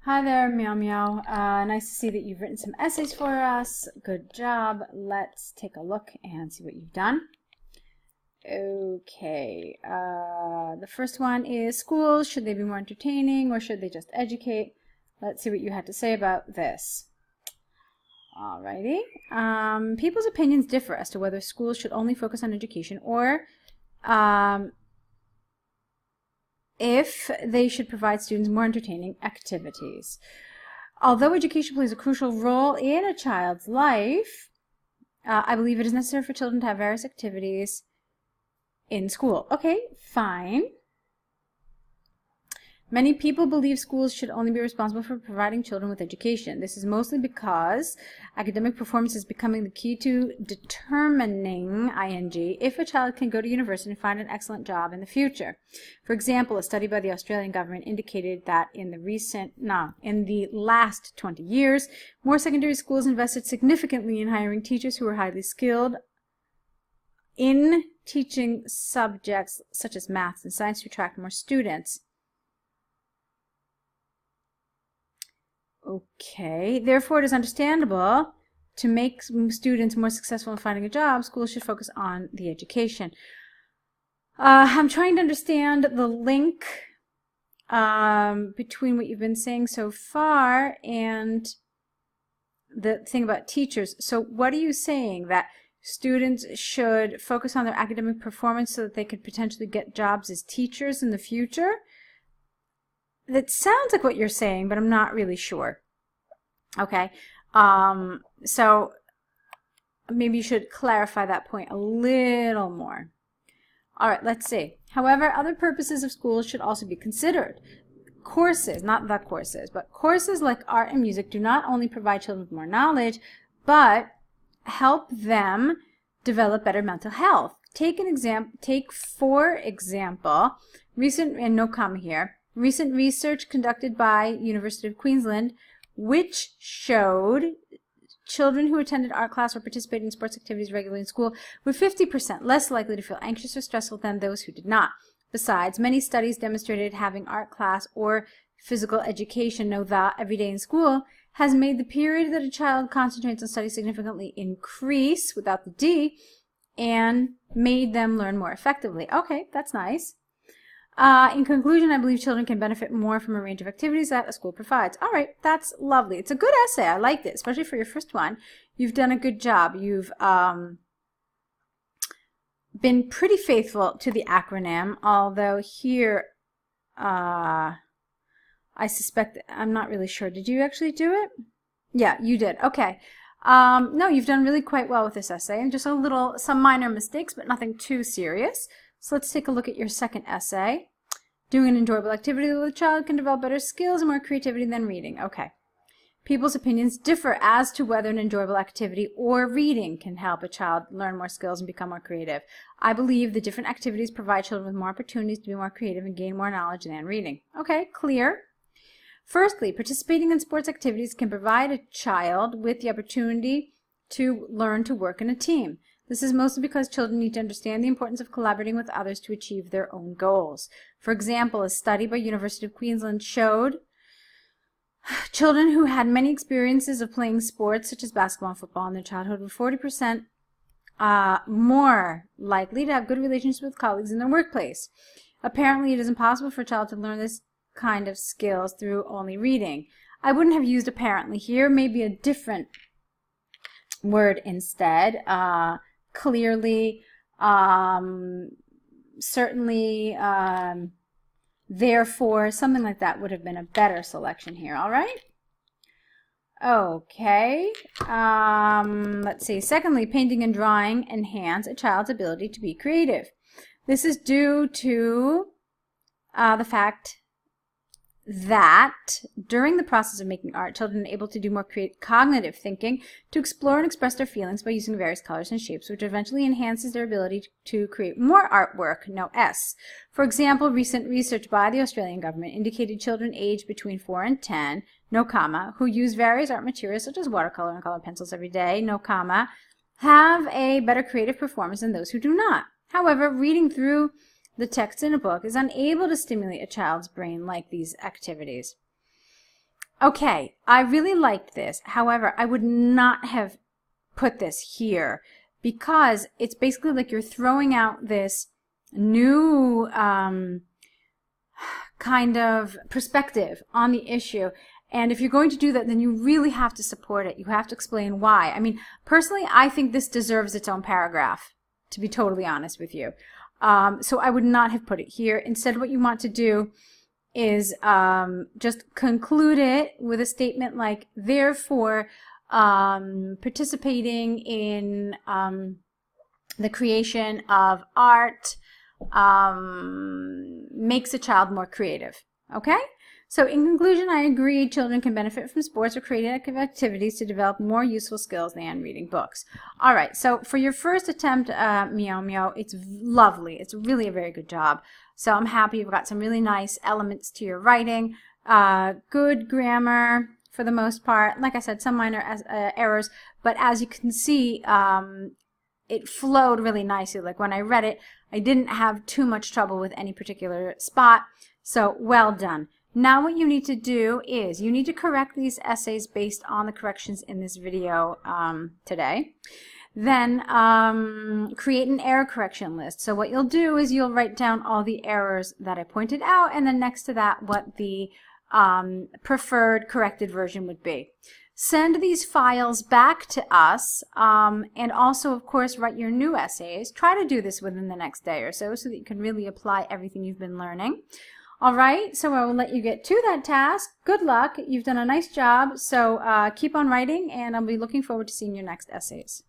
Hi there, Miaomiao. Nice to see that you've written some essays for us. Good job. Let's take a look and see what you've done. Okay, the first one is schools. Should they be more entertaining or should they just educate? Let's see what you had to say about this. Alrighty. People's opinions differ as to whether schools should only focus on education or if they should provide students more entertaining activities. Although education plays a crucial role in a child's life, I believe it is necessary for children to have various activities in school. Okay, fine. Many people believe schools should only be responsible for providing children with education. This is mostly because academic performance is becoming the key to determining, if a child can go to university and find an excellent job in the future. For example, a study by the Australian government indicated that in the last 20 years, more secondary schools invested significantly in hiring teachers who were highly skilled in teaching subjects such as maths and science to attract more students. Okay, therefore it is understandable to make students more successful in finding a job, schools should focus on the education. I'm trying to understand the link between what you've been saying so far and the thing about teachers. So what are you saying? That students should focus on their academic performance so that they could potentially get jobs as teachers in the future? That sounds like what you're saying, but I'm not really sure. Okay, so maybe you should clarify that point a little more. All right, let's see. However, other purposes of schools should also be considered. Courses, not the courses, but courses like art and music do not only provide children with more knowledge, but help them develop better mental health. Take for example, recent research conducted by University of Queensland, which showed children who attended art class or participated in sports activities regularly in school were 50% less likely to feel anxious or stressful than those who did not. Besides, many studies demonstrated having art class or physical education, every day in school, has made the period that a child concentrates on study significantly increase, without the D, and made them learn more effectively. Okay, that's nice. In conclusion, I believe children can benefit more from a range of activities that a school provides. All right, that's lovely. It's a good essay. I liked it, especially for your first one. You've done a good job. You've been pretty faithful to the acronym, although here I suspect, I'm not really sure. Did you actually do it? Yeah, you did. Okay. No, you've done really quite well with this essay, and just some minor mistakes, but nothing too serious. So let's take a look at your second essay. Doing an enjoyable activity with a child can develop better skills and more creativity than reading. Okay. People's opinions differ as to whether an enjoyable activity or reading can help a child learn more skills and become more creative. I believe the different activities provide children with more opportunities to be more creative and gain more knowledge than reading. Okay, clear. Firstly, participating in sports activities can provide a child with the opportunity to learn to work in a team. This is mostly because children need to understand the importance of collaborating with others to achieve their own goals. For example, a study by University of Queensland showed children who had many experiences of playing sports, such as basketball and football, in their childhood were 40% more likely to have good relationships with colleagues in their workplace. Apparently, it is impossible for a child to learn this kind of skills through only reading. I wouldn't have used apparently here, maybe a different word instead. Clearly, certainly, therefore, something like that would have been a better selection here. All right? Okay. Let's see. Secondly, painting and drawing enhance a child's ability to be creative. This is due to the fact that during the process of making art, children are able to do more cognitive thinking to explore and express their feelings by using various colors and shapes, which eventually enhances their ability to create more artwork, no S. For example, recent research by the Australian government indicated children aged between 4 and 10, who use various art materials such as watercolor and colored pencils every day, have a better creative performance than those who do not. However, reading through the text in a book is unable to stimulate a child's brain like these activities. Okay, I really liked this. However, I would not have put this here because it's basically like you're throwing out this new kind of perspective on the issue. And if you're going to do that, then you really have to support it. You have to explain why. I mean, personally, I think this deserves its own paragraph, to be totally honest with you. So I would not have put it here. Instead, what you want to do is just conclude it with a statement like, therefore, participating in the creation of art makes a child more creative. Okay? So in conclusion, I agree children can benefit from sports or creative activities to develop more useful skills than reading books. All right, so for your first attempt, Miaomiao, it's lovely. It's really a very good job. So I'm happy you've got some really nice elements to your writing. Good grammar for the most part. Like I said, some minor errors, but as you can see, it flowed really nicely. Like when I read it, I didn't have too much trouble with any particular spot. So well done. Now what you need to do is you need to correct these essays based on the corrections in this video today. Then create an error correction list. So what you'll do is you'll write down all the errors that I pointed out, and then next to that what the preferred corrected version would be. Send these files back to us, and also, of course, write your new essays. Try to do this within the next day or so that you can really apply everything you've been learning. All right, so I will let you get to that task. Good luck. You've done a nice job, so keep on writing, and I'll be looking forward to seeing your next essays.